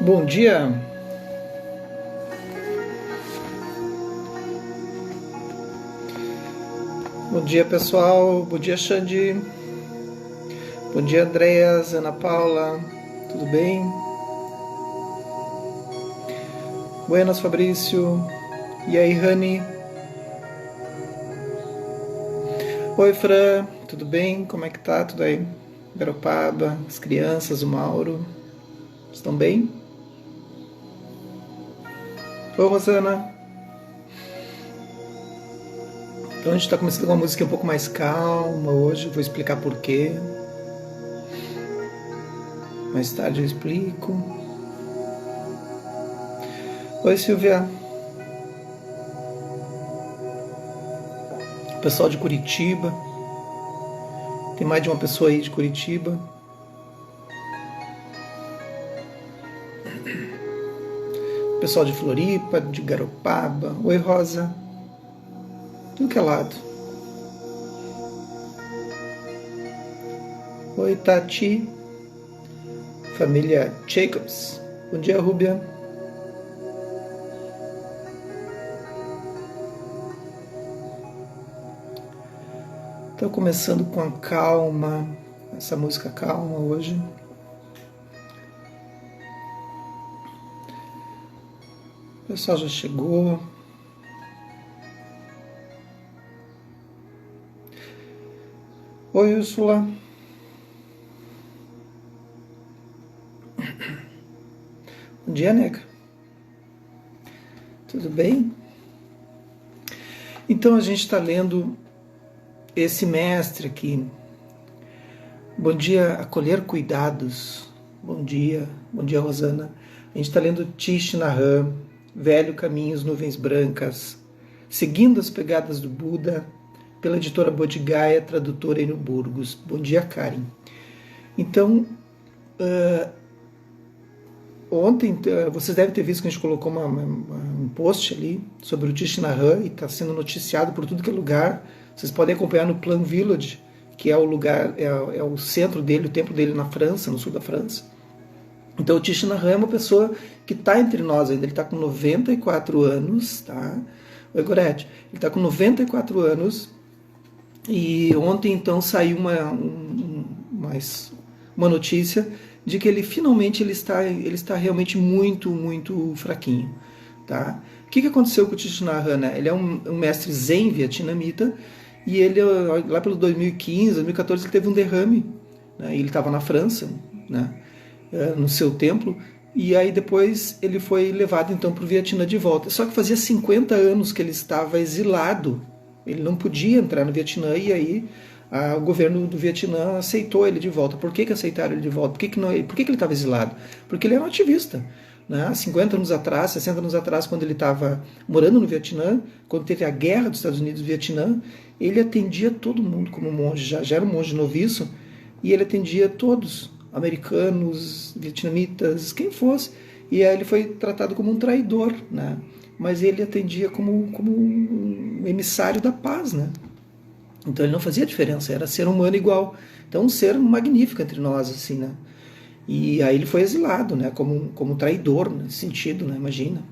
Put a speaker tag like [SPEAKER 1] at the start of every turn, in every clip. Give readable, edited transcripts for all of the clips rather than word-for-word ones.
[SPEAKER 1] Bom dia, pessoal, bom dia Xande, bom dia Andreas, Ana Paula, tudo bem? Buenas Fabrício, e aí Rani? Oi Fran, tudo bem? Como é que tá? Tudo aí? Garopaba, as crianças, o Mauro, estão bem? Oi Rosana. Então a gente está começando com uma música um pouco mais calma hoje, vou explicar porquê. Mais tarde eu explico. Oi Silvia. Pessoal de Curitiba. Tem mais de uma pessoa aí de Curitiba. Pessoal de Floripa, de Garopaba. Oi Rosa. Tudo que é lado. Oi Tati. Família Jacobs. Bom dia Rúbia. Estou começando com a calma, essa música calma hoje. O pessoal já chegou. Oi, Úrsula. Bom dia, nega. Tudo bem? Então a gente está lendo esse mestre aqui. Bom dia, Acolher Cuidados. Bom dia Rosana. A gente está lendo Thich Nhat Hanh, Velho Caminhos, Nuvens Brancas, Seguindo as Pegadas do Buda, pela editora Bodhigaya, tradutora Enio Burgos. Bom dia, Karen. Então, ontem, vocês devem ter visto que a gente colocou um post ali sobre o Thich Nhat Hanh e está sendo noticiado por tudo que é lugar. Vocês podem acompanhar no Plan Village, que é o lugar, é o centro dele, o templo dele na França, no sul da França. Então o Thich Nhat Hanh é uma pessoa que está entre nós ainda, ele está com 94 anos, tá? Oi, Gorete. Ele está com 94 anos e ontem então saiu uma notícia de que ele finalmente ele está realmente muito fraquinho, tá? O que aconteceu com o Thich Nhat Hanh, né? Ele é um mestre zen vietnamita e ele, lá pelo 2015, 2014, ele teve um derrame, né? Ele estava na França, né? No seu templo, e aí depois ele foi levado então para o Vietnã de volta. Só que fazia 50 anos que ele estava exilado, ele não podia entrar no Vietnã, e aí o governo do Vietnã aceitou ele de volta. Por que aceitaram ele de volta? Por que ele estava exilado? Porque ele era um ativista. Né? 50 anos atrás, 60 anos atrás, quando ele estava morando no Vietnã, quando teve a guerra dos Estados Unidos e do Vietnã, ele atendia todo mundo como monge, já era um monge noviço, e ele atendia todos, americanos, vietnamitas, quem fosse, e aí ele foi tratado como um traidor, né? Mas ele atendia como um emissário da paz, né? Então ele não fazia diferença, era ser humano igual. Então um ser magnífico entre nós, assim, né? E aí ele foi exilado, né? Como traidor, nesse sentido, né? Imagina.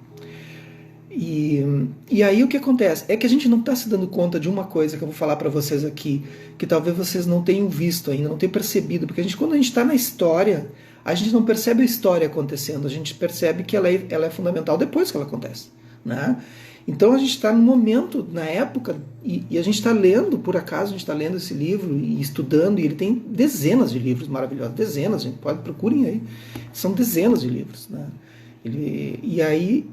[SPEAKER 1] E aí o que acontece? É que a gente não está se dando conta de uma coisa que eu vou falar para vocês aqui, que talvez vocês não tenham visto ainda, não tenham percebido, porque quando a gente está na história, a gente não percebe a história acontecendo, a gente percebe que ela é fundamental depois que ela acontece, né? Então a gente está no momento, na época, e a gente está lendo, por acaso, a gente está lendo esse livro e estudando, e ele tem dezenas de livros maravilhosos, dezenas, gente, procurem aí, são dezenas de livros, né? E aí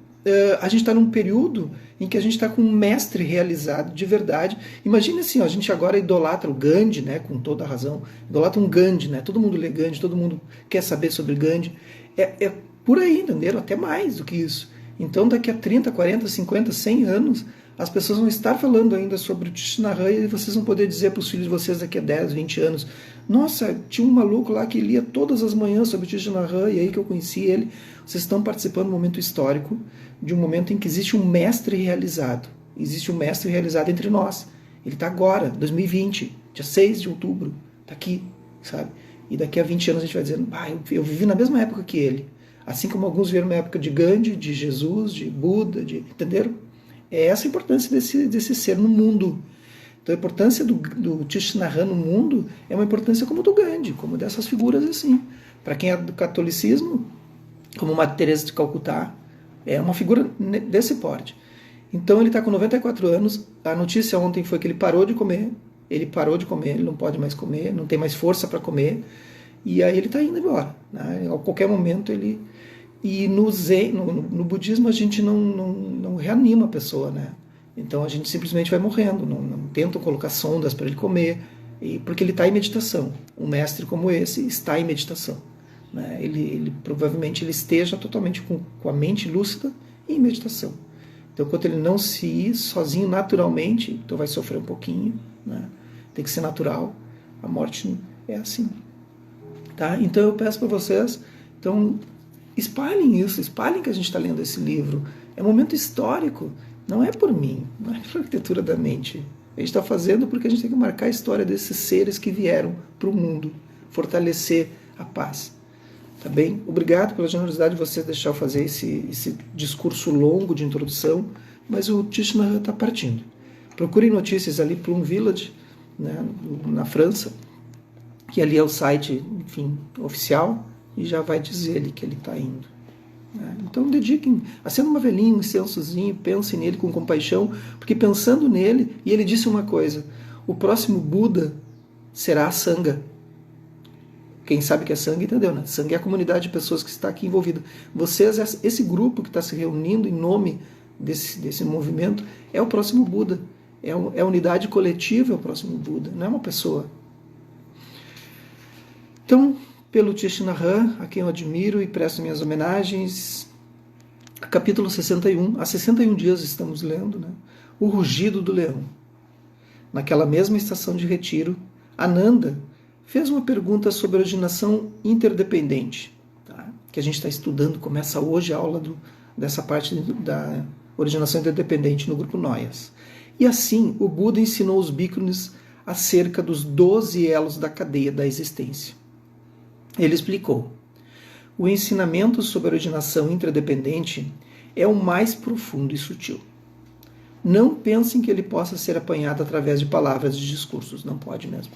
[SPEAKER 1] a gente está num período em que a gente está com um mestre realizado de verdade. Imagina assim, ó, a gente agora idolatra o Gandhi, né, com toda a razão, idolatra um Gandhi, né, todo mundo lê Gandhi, todo mundo quer saber sobre Gandhi, é por aí, entenderam? Até mais do que isso. Então daqui a 30, 40, 50, 100 anos, as pessoas vão estar falando ainda sobre o Thich Nhat Hanh e vocês vão poder dizer para os filhos de vocês daqui a 10, 20 anos, nossa, tinha um maluco lá que lia todas as manhãs sobre o Thich Nhat Hanh e aí que eu conheci ele. Vocês estão participando de um momento histórico, de um momento em que existe um mestre realizado. Existe um mestre realizado entre nós. Ele está agora, 2020, dia 6 de outubro, está aqui, sabe? E daqui a 20 anos a gente vai dizer, eu vivi na mesma época que ele. Assim como alguns viveram uma época de Gandhi, de Jesus, de Buda, entenderam? É essa a importância desse ser no mundo. Então a importância do Tishnahan no mundo é uma importância como do Gandhi, como dessas figuras assim. Para quem é do catolicismo, como Madre Teresa de Calcutá, é uma figura desse porte. Então ele está com 94 anos, a notícia ontem foi que ele parou de comer, ele não pode mais comer, não tem mais força para comer, e aí ele está indo embora. Né? A qualquer momento ele... E no Zen, no budismo, a gente não reanima a pessoa, né? Então a gente simplesmente vai morrendo, não tentam colocar sondas para ele comer, porque ele está em meditação. Um mestre como esse está em meditação. Né? Ele provavelmente ele esteja totalmente com a mente lúcida e em meditação. Então, enquanto ele não se ir sozinho naturalmente, então vai sofrer um pouquinho. Né? Tem que ser natural. A morte é assim. Tá? Então eu peço para vocês, então, espalhem isso, espalhem que a gente está lendo esse livro. É um momento histórico, não é por mim, não é pela arquitetura da mente. A gente está fazendo porque a gente tem que marcar a história desses seres que vieram para o mundo, fortalecer a paz. Tá bem? Obrigado pela generosidade de você deixar eu fazer esse discurso longo de introdução, mas o Tishnahan está partindo. Procurem notícias ali, Plum Village, né, na França, que ali é o site, enfim, oficial, e já vai dizer ali que ele está indo. Né? Então dediquem, acenda uma velhinha, um incensozinho, pensem nele com compaixão, porque pensando nele, e ele disse uma coisa, o próximo Buda será a Sangha. Quem sabe que é Sangha entendeu, né? Sangha é a comunidade de pessoas que está aqui envolvida. Vocês, esse grupo que está se reunindo em nome desse movimento, é o próximo Buda. É a unidade coletiva, é o próximo Buda, não é uma pessoa. Então, pelo Tishnahan, a quem eu admiro e presto minhas homenagens, capítulo 61, há 61 dias estamos lendo, né? O Rugido do Leão. Naquela mesma estação de retiro, Ananda fez uma pergunta sobre a originação interdependente, tá? Que a gente está estudando, começa hoje a aula dessa parte da originação interdependente no grupo Noias. E assim, o Buda ensinou os bhikkhus acerca dos 12 elos da cadeia da existência. Ele explicou: o ensinamento sobre a originação interdependente é o mais profundo e sutil. Não pensem que ele possa ser apanhado através de palavras e discursos, não pode mesmo.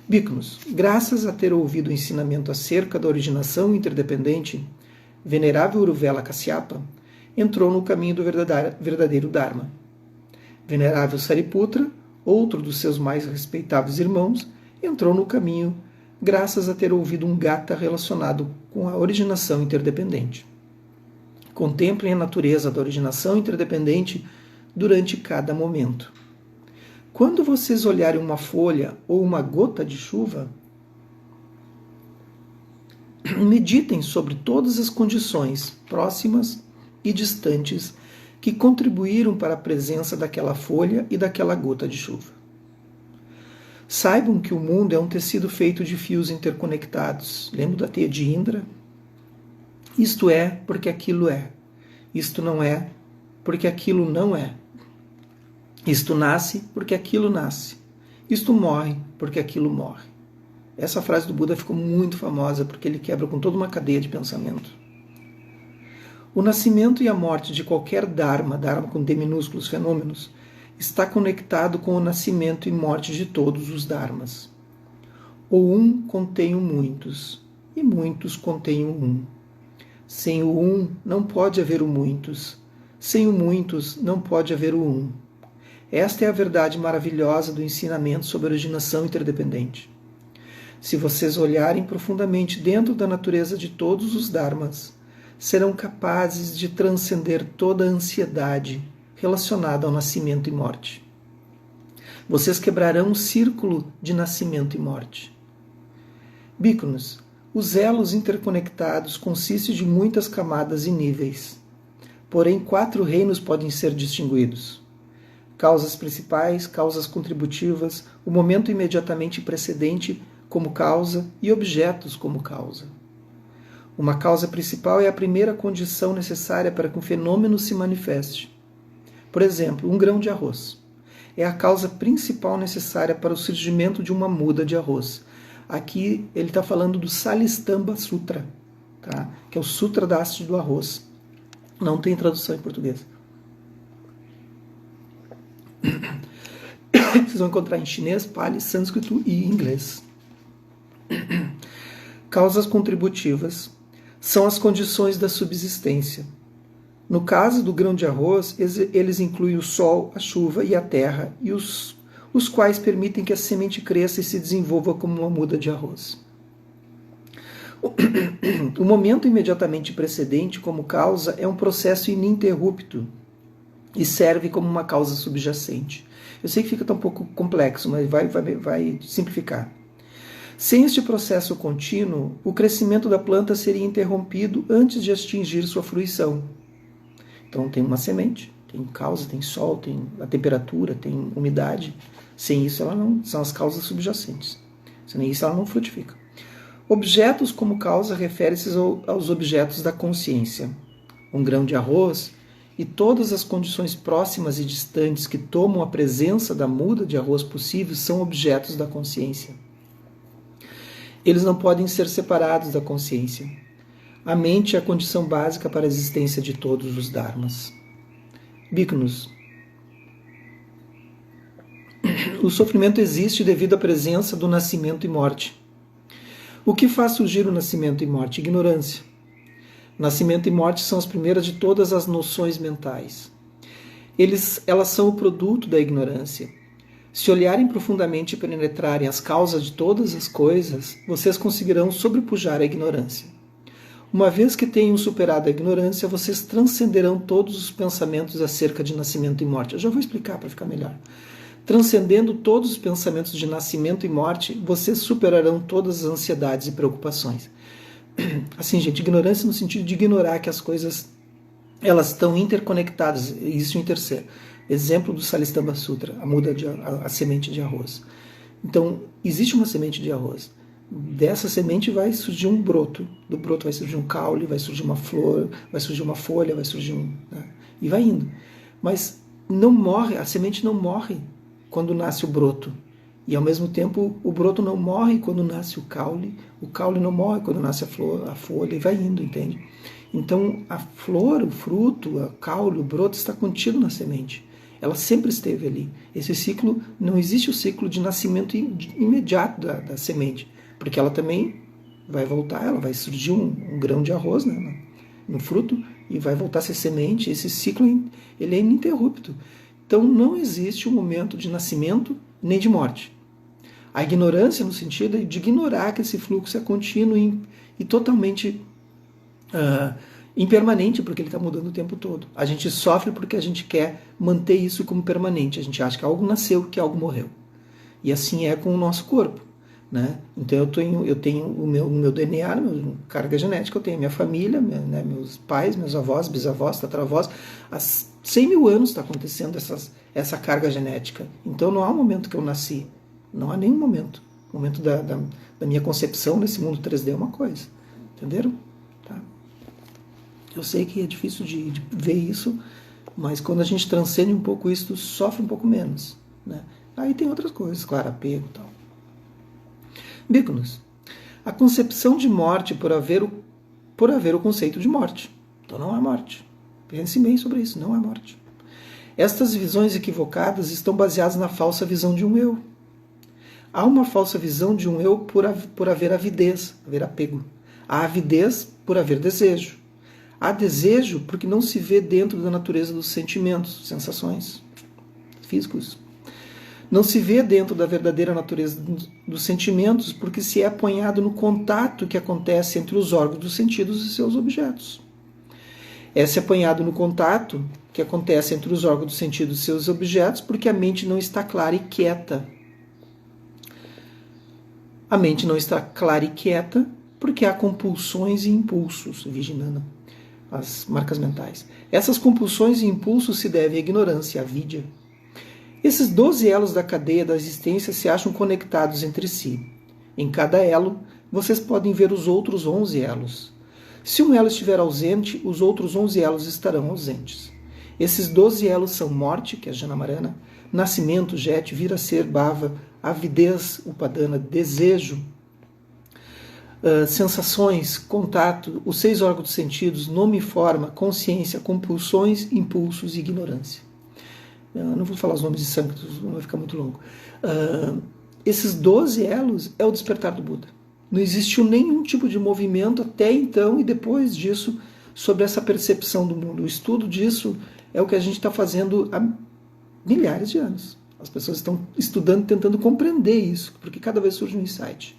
[SPEAKER 1] Bhikkhus, graças a ter ouvido o ensinamento acerca da originação interdependente, Venerável Uruvela Kasyapa entrou no caminho do verdadeiro Dharma. Venerável Sariputra, outro dos seus mais respeitáveis irmãos, entrou no caminho graças a ter ouvido um Gatha relacionado com a originação interdependente. Contemplem a natureza da originação interdependente durante cada momento. Quando vocês olharem uma folha ou uma gota de chuva, meditem sobre todas as condições próximas e distantes que contribuíram para a presença daquela folha e daquela gota de chuva. Saibam que o mundo é um tecido feito de fios interconectados. Lembra da teia de Indra? Isto é porque aquilo é. Isto não é porque aquilo não é. Isto nasce porque aquilo nasce. Isto morre porque aquilo morre. Essa frase do Buda ficou muito famosa porque ele quebra com toda uma cadeia de pensamento. O nascimento e a morte de qualquer Dharma, Dharma com D minúsculos, fenômenos, está conectado com o nascimento e morte de todos os Dharmas. O um contém o muitos, e muitos contêm o um. Sem o um não pode haver o muitos. Sem o muitos não pode haver o um. Esta é a verdade maravilhosa do ensinamento sobre a originação interdependente. Se vocês olharem profundamente dentro da natureza de todos os Dharmas, serão capazes de transcender toda a ansiedade relacionada ao nascimento e morte. Vocês quebrarão o círculo de nascimento e morte. Bhikkhus, os elos interconectados consistem de muitas camadas e níveis. Porém, 4 reinos podem ser distinguidos: causas principais, causas contributivas, o momento imediatamente precedente como causa e objetos como causa. Uma causa principal é a primeira condição necessária para que um fenômeno se manifeste. Por exemplo, um grão de arroz. É a causa principal necessária para o surgimento de uma muda de arroz. Aqui ele está falando do Salistamba Sutra. tá? Que é o Sutra da Haste do Arroz. Não tem tradução em português. Vocês vão encontrar em chinês, pali, sânscrito e inglês. Causas contributivas são as condições da subsistência. No caso do grão de arroz, eles incluem o sol, a chuva e a terra, e os quais permitem que a semente cresça e se desenvolva como uma muda de arroz. O momento imediatamente precedente como causa é um processo ininterrupto e serve como uma causa subjacente. Eu sei que fica um pouco complexo, mas vai simplificar. Sem este processo contínuo, o crescimento da planta seria interrompido antes de atingir sua fruição. Então tem uma semente, tem causa, tem sol, tem a temperatura, tem umidade. Sem isso ela não, são as causas subjacentes. Sem isso ela não frutifica. Objetos como causa refere-se aos objetos da consciência. Um grão de arroz e todas as condições próximas e distantes que tomam a presença da muda de arroz possível são objetos da consciência. Eles não podem ser separados da consciência. A mente é a condição básica para a existência de todos os dharmas. Bhikkhus. O sofrimento existe devido à presença do nascimento e morte. O que faz surgir o nascimento e morte? Ignorância. Nascimento e morte são as primeiras de todas as noções mentais. Elas são o produto da ignorância. Se olharem profundamente e penetrarem as causas de todas as coisas, vocês conseguirão sobrepujar a ignorância. Uma vez que tenham superado a ignorância, vocês transcenderão todos os pensamentos acerca de nascimento e morte. Eu já vou explicar para ficar melhor. Transcendendo todos os pensamentos de nascimento e morte, vocês superarão todas as ansiedades e preocupações. Assim, gente, ignorância no sentido de ignorar que as coisas elas estão interconectadas. Isso em terceiro. Exemplo do Salistamba Sutra, a semente de arroz. Então, existe uma semente de arroz. Dessa semente vai surgir um broto. Do broto vai surgir um caule, vai surgir uma flor, vai surgir uma folha, vai surgir né? E vai indo. Mas não morre, a semente não morre quando nasce o broto. E ao mesmo tempo o broto não morre quando nasce o caule não morre quando nasce a flor, a folha, e vai indo, entende? Então a flor, o fruto, o caule, o broto está contido na semente. Ela sempre esteve ali. Esse ciclo, não existe o ciclo de nascimento imediato da semente, porque ela também vai voltar, ela vai surgir um grão de arroz, né, no fruto, e vai voltar a ser semente. Esse ciclo ele é ininterrupto. Então não existe um momento de nascimento nem de morte. A ignorância no sentido de ignorar que esse fluxo é contínuo e totalmente impermanente, porque ele está mudando o tempo todo. A gente sofre porque a gente quer manter isso como permanente. A gente acha que algo nasceu, que algo morreu. E assim é com o nosso corpo. Né? Então eu tenho o meu DNA, minha carga genética, eu tenho a minha família, né, meus pais, meus avós, bisavós, tataravós. Há 100 mil anos está acontecendo essa carga genética. Então não há um momento que eu nasci. Não há nenhum momento. O momento da minha concepção nesse mundo 3D é uma coisa. Entenderam? Tá. Eu sei que é difícil de ver isso, mas quando a gente transcende um pouco isso, sofre um pouco menos. Né? Aí tem outras coisas, claro, apego e tal. Bhikkhus. A concepção de morte por haver o conceito de morte. Então não há morte. Pense bem sobre isso, não há morte. Estas visões equivocadas estão baseadas na falsa visão de um eu. Há uma falsa visão de um eu por haver avidez, haver apego. Há avidez por haver desejo. Há desejo porque não se vê dentro da natureza dos sentimentos, sensações físicos. Não se vê dentro da verdadeira natureza dos sentimentos porque se é apanhado no contato que acontece entre os órgãos dos sentidos e seus objetos. É-se apanhado no contato que acontece entre os órgãos dos sentidos e seus objetos porque a mente não está clara e quieta. A mente não está clara e quieta porque há compulsões e impulsos, Vijnana, as marcas mentais. Essas compulsões e impulsos se devem à ignorância, à avidya. Esses 12 elos da cadeia da existência se acham conectados entre si. Em cada elo, vocês podem ver os outros 11 elos. Se um elo estiver ausente, os outros 11 elos estarão ausentes. Esses 12 elos são morte, que é Janamarana, nascimento, Jet, vir a ser, Bhava, avidez, Upadana, desejo, sensações, contato, os 6 órgãos dos sentidos, nome e forma, consciência, compulsões, impulsos e ignorância. Eu não vou falar os nomes de santos, vai ficar muito longo. Esses 12 elos é o despertar do Buda. Não existiu nenhum tipo de movimento até então e depois disso sobre essa percepção do mundo. O estudo disso é o que a gente está fazendo há milhares de anos. As pessoas estão estudando, tentando compreender isso, porque cada vez surge um insight.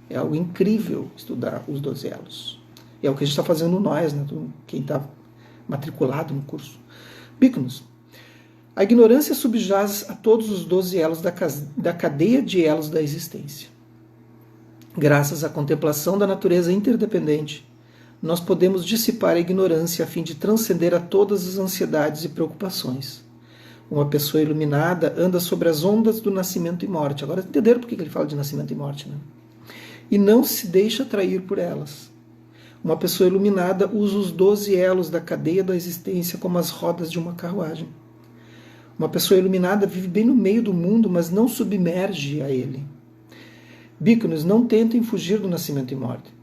[SPEAKER 1] É algo incrível estudar os 12 elos. E é o que a gente está fazendo nós, né? Quem está matriculado no curso. Bíconos. A ignorância subjaz a todos os 12 elos da cadeia de elos da existência. Graças à contemplação da natureza interdependente, nós podemos dissipar a ignorância a fim de transcender a todas as ansiedades e preocupações. Uma pessoa iluminada anda sobre as ondas do nascimento e morte. Agora entenderam por que ele fala de nascimento e morte, né? E não se deixa atrair por elas. Uma pessoa iluminada usa os 12 elos da cadeia da existência como as rodas de uma carruagem. Uma pessoa iluminada vive bem no meio do mundo, mas não submerge a ele. Bíconos, não tentem fugir do nascimento e morte.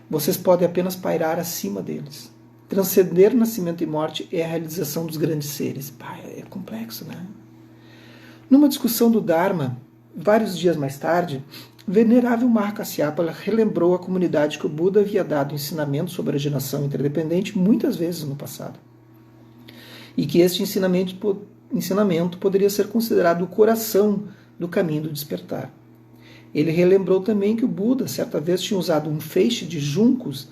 [SPEAKER 1] Vocês podem apenas pairar acima deles. Transcender nascimento e morte é a realização dos grandes seres. É complexo, né? Numa discussão do Dharma, vários dias mais tarde, o venerável Marco Kasyapa relembrou à comunidade que o Buda havia dado ensinamento sobre a originação interdependente muitas vezes no passado. E que este ensinamento poderia ser considerado o coração do caminho do despertar. Ele relembrou também que o Buda, certa vez, tinha usado um feixe de juncos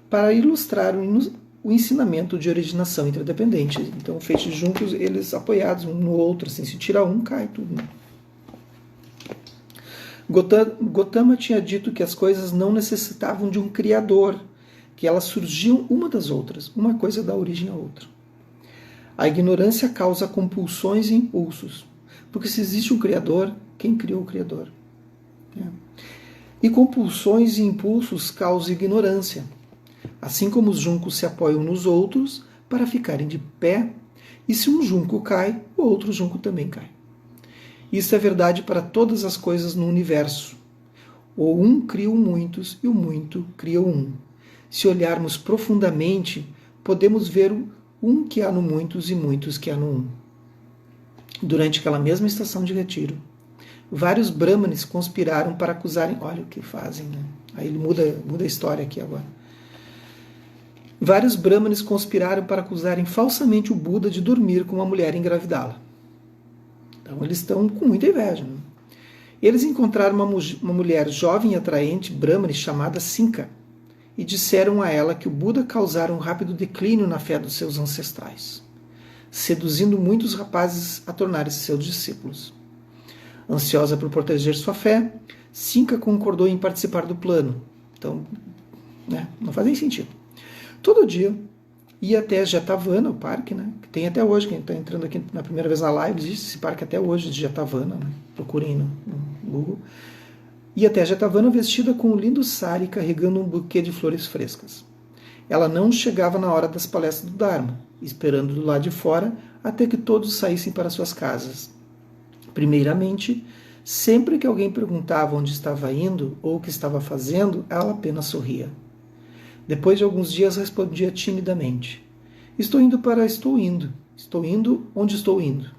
[SPEAKER 1] para ilustrar o ensinamento de originação interdependente. Então, o feixe de juncos, eles apoiados um no outro, assim, se tira um, cai tudo. Gotama tinha dito que as coisas não necessitavam de um criador, que elas surgiam uma das outras, uma coisa dá origem à outra. A ignorância causa compulsões e impulsos, porque se existe um criador, quem criou o criador? E compulsões e impulsos causam ignorância, assim como os juncos se apoiam nos outros para ficarem de pé, e se um junco cai, o outro junco também cai. Isso é verdade para todas as coisas no universo. O um cria o muitos e o muito cria o um. Se olharmos profundamente, podemos ver o um que há no muitos e muitos que há no um. Durante aquela mesma estação de retiro, vários brahmanes conspiraram para acusarem... Olha o que fazem, né? Aí ele muda a história aqui agora. Vários brahmanes conspiraram para acusarem falsamente o Buda de dormir com uma mulher e engravidá-la. Então eles estão com muita inveja. Né? Eles encontraram uma mulher jovem e atraente, brahmane, chamada Sinka, e disseram a ela que o Buda causara um rápido declínio na fé dos seus ancestrais, seduzindo muitos rapazes a tornarem-se seus discípulos. Ansiosa por proteger sua fé, Sinka concordou em participar do plano. Então, não faz nem sentido. Todo dia ia até Jetavana, o parque, né? Que tem até hoje, quem está entrando aqui na primeira vez na live, existe esse parque até hoje de Jetavana, né? Procurem no Google. Ia até Jetavana vestida com um lindo sari carregando um buquê de flores frescas. Ela não chegava na hora das palestras do Dharma, esperando do lado de fora até que todos saíssem para suas casas. Primeiramente, sempre que alguém perguntava onde estava indo ou o que estava fazendo, ela apenas sorria. Depois de alguns dias respondia timidamente: estou indo onde estou indo.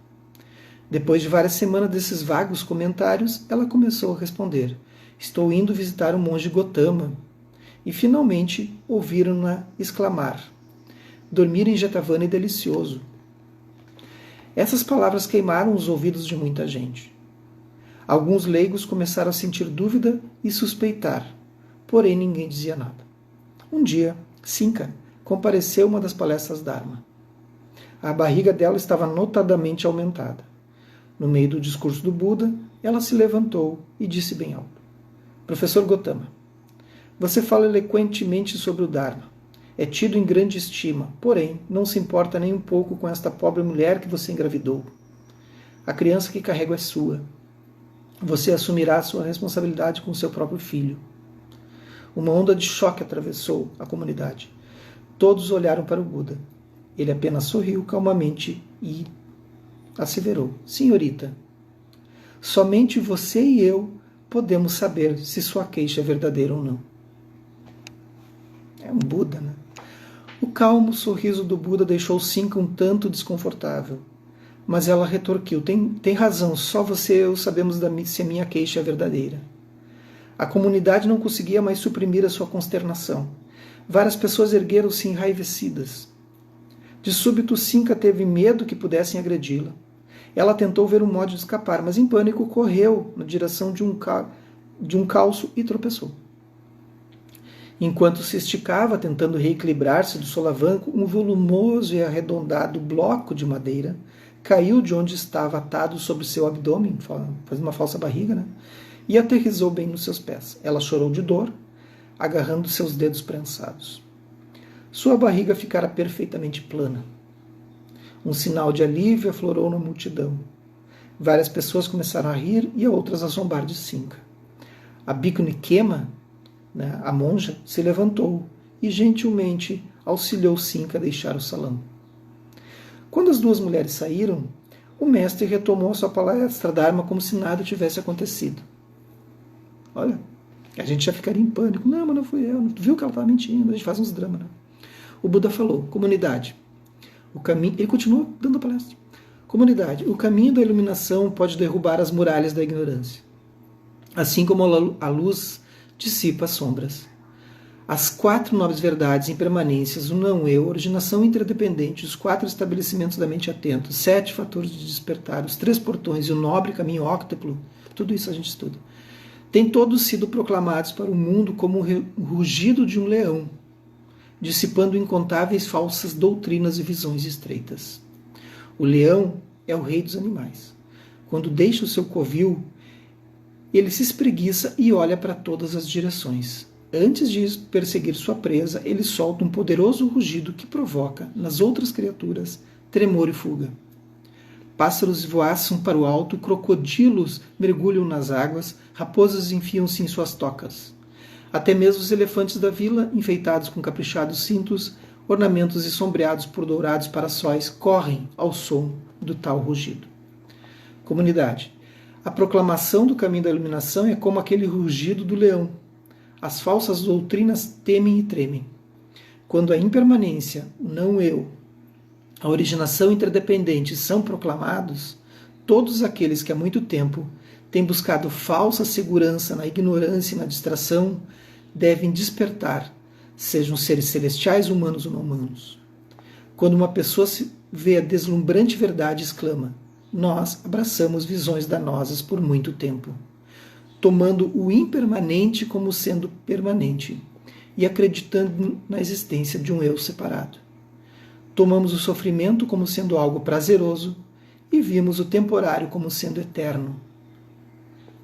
[SPEAKER 1] Depois de várias semanas desses vagos comentários, ela começou a responder: estou indo visitar o monge Gotama. E finalmente ouviram-na exclamar: dormir em Jetavana é delicioso. Essas palavras queimaram os ouvidos de muita gente. Alguns leigos começaram a sentir dúvida e suspeitar, porém ninguém dizia nada. Um dia, Sinka compareceu a uma das palestras Dharma. A barriga dela estava notadamente aumentada. No meio do discurso do Buda, ela se levantou e disse bem alto: Professor Gotama, você fala eloquentemente sobre o Dharma. É tido em grande estima, porém não se importa nem um pouco com esta pobre mulher que você engravidou. A criança que carrego é sua. Você assumirá a sua responsabilidade com seu próprio filho. Uma onda de choque atravessou a comunidade. Todos olharam para o Buda. Ele apenas sorriu calmamente e asseverou: Senhorita, somente você e eu podemos saber se sua queixa é verdadeira ou não. É um Buda, né? O calmo sorriso do Buda deixou Cinca um tanto desconfortável. Mas ela retorquiu: tem razão, só você e eu sabemos se a minha queixa é verdadeira. A comunidade não conseguia mais suprimir a sua consternação. Várias pessoas ergueram-se enraivecidas. De súbito, Cinca teve medo que pudessem agredi-la. Ela tentou ver um modo de escapar, mas em pânico correu na direção de um calço e tropeçou. Enquanto se esticava, tentando reequilibrar-se do solavanco, um volumoso e arredondado bloco de madeira caiu de onde estava atado sobre seu abdômen, fazendo uma falsa barriga, né? E aterrissou bem nos seus pés. Ela chorou de dor, agarrando seus dedos prensados. Sua barriga ficara perfeitamente plana. Um sinal de alívio aflorou na multidão. Várias pessoas começaram a rir e outras a zombar de Cinca. A Bhikkhuni Khema, né, a monja, se levantou e gentilmente auxiliou Cinca a deixar o salão. Quando as duas mulheres saíram, o mestre retomou a sua palestra Dharma como se nada tivesse acontecido. Olha, a gente já ficaria em pânico. Não, mas não fui eu. Não viu que ela estava mentindo? A gente faz uns dramas, né? O Buda falou: comunidade, o caminho. Ele continuou dando a palestra. Comunidade, o caminho da iluminação pode derrubar as muralhas da ignorância, assim como a luz dissipa as sombras. As 4 nobres verdades impermanências, o não-eu, a originação interdependente, os 4 estabelecimentos da mente atenta, os 7 fatores de despertar, os 3 portões e o nobre caminho óctuplo, tudo isso a gente estuda, têm todos sido proclamados para o mundo como o rugido de um leão, dissipando incontáveis falsas doutrinas e visões estreitas. O leão é o rei dos animais. Quando deixa o seu covil, ele se espreguiça e olha para todas as direções. Antes de perseguir sua presa, ele solta um poderoso rugido que provoca, nas outras criaturas, tremor e fuga. Pássaros voaçam para o alto, crocodilos mergulham nas águas, raposas enfiam-se em suas tocas. Até mesmo os elefantes da vila, enfeitados com caprichados cintos, ornamentos e sombreados por dourados parassóis, correm ao som do tal rugido. Comunidade, a proclamação do caminho da iluminação é como aquele rugido do leão. As falsas doutrinas temem e tremem. Quando a impermanência, o não-eu, a originação interdependente são proclamados, todos aqueles que há muito tempo têm buscado falsa segurança na ignorância e na distração devem despertar, sejam seres celestiais, humanos ou não humanos. Quando uma pessoa vê a deslumbrante verdade, exclama: nós abraçamos visões danosas por muito tempo, tomando o impermanente como sendo permanente e acreditando na existência de um eu separado. Tomamos o sofrimento como sendo algo prazeroso e vimos o temporário como sendo eterno.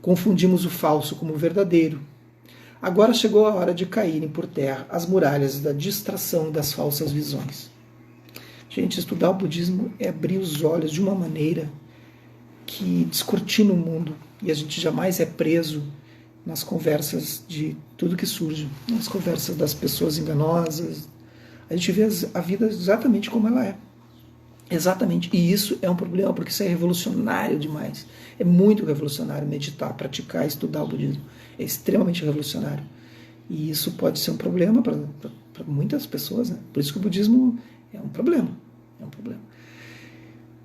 [SPEAKER 1] Confundimos o falso como o verdadeiro. Agora chegou a hora de caírem por terra as muralhas da distração e das falsas visões. Gente, estudar o budismo é abrir os olhos de uma maneira que descortina o mundo e a gente jamais é preso nas conversas de tudo que surge, nas conversas das pessoas enganosas. A gente vê a vida exatamente como ela é. Exatamente. E isso é um problema, porque isso é revolucionário demais. É muito revolucionário meditar, praticar, estudar o budismo. É extremamente revolucionário. E isso pode ser um problema para muitas pessoas, né? Por isso que o budismo é um problema. É um problema.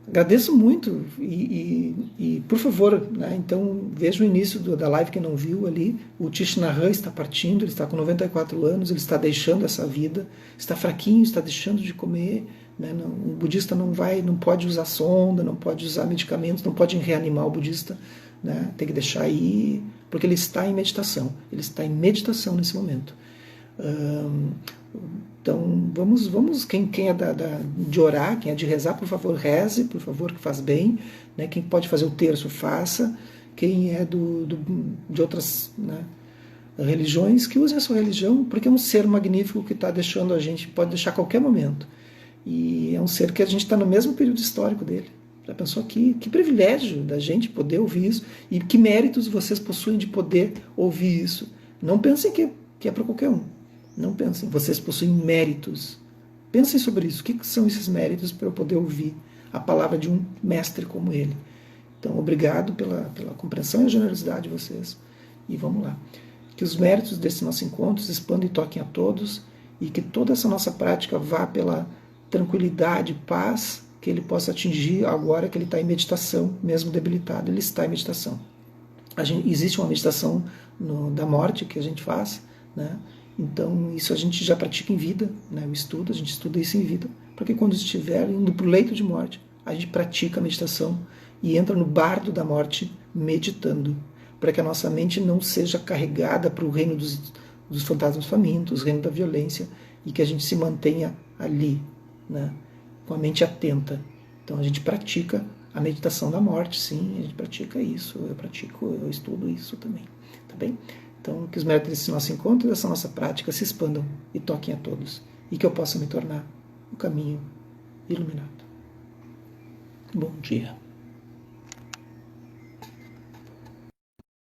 [SPEAKER 1] Agradeço muito e por favor, né, então veja o início da live, quem não viu ali, o Thich Nhat Hanh está partindo, ele está com 94 anos, ele está deixando essa vida, está fraquinho, está deixando de comer, né, não, o budista não pode usar sonda, não pode usar medicamentos, não pode reanimar o budista, né, tem que deixar aí, porque ele está em meditação nesse momento. Então vamos quem é de orar, quem é de rezar, por favor, reze, por favor, que faz bem, né? Quem pode fazer o terço, faça. Quem é de outras, né, religiões, que use a sua religião, porque é um ser magnífico que está deixando a gente, pode deixar a qualquer momento. E é um ser que a gente está no mesmo período histórico dele. Já pensou que privilégio da gente poder ouvir isso, e que méritos vocês possuem de poder ouvir isso. Não pensem que é para qualquer um. Não pensem, vocês possuem méritos. Pensem sobre isso. O que são esses méritos para eu poder ouvir a palavra de um mestre como ele? Então, obrigado pela compreensão e a generosidade de vocês. E vamos lá. Que os méritos desse nosso encontro se expandam e toquem a todos. e que toda essa nossa prática vá pela tranquilidade, paz que ele possa atingir agora que ele está em meditação, mesmo debilitado, ele está em meditação. Existe uma meditação da morte que a gente faz, né? Então isso a gente já pratica em vida, né? A gente estuda isso em vida, para que quando estiver indo para o leito de morte, a gente pratica a meditação e entra no bardo da morte meditando, para que a nossa mente não seja carregada para o reino dos fantasmas famintos, o reino da violência, e que a gente se mantenha ali, né? Com a mente atenta. Então a gente pratica a meditação da morte, sim, a gente pratica isso, eu estudo isso também, tá bem? Então que os méritos desse nosso encontro, dessa nossa prática se expandam e toquem a todos, e que eu possa me tornar o caminho iluminado. Bom dia.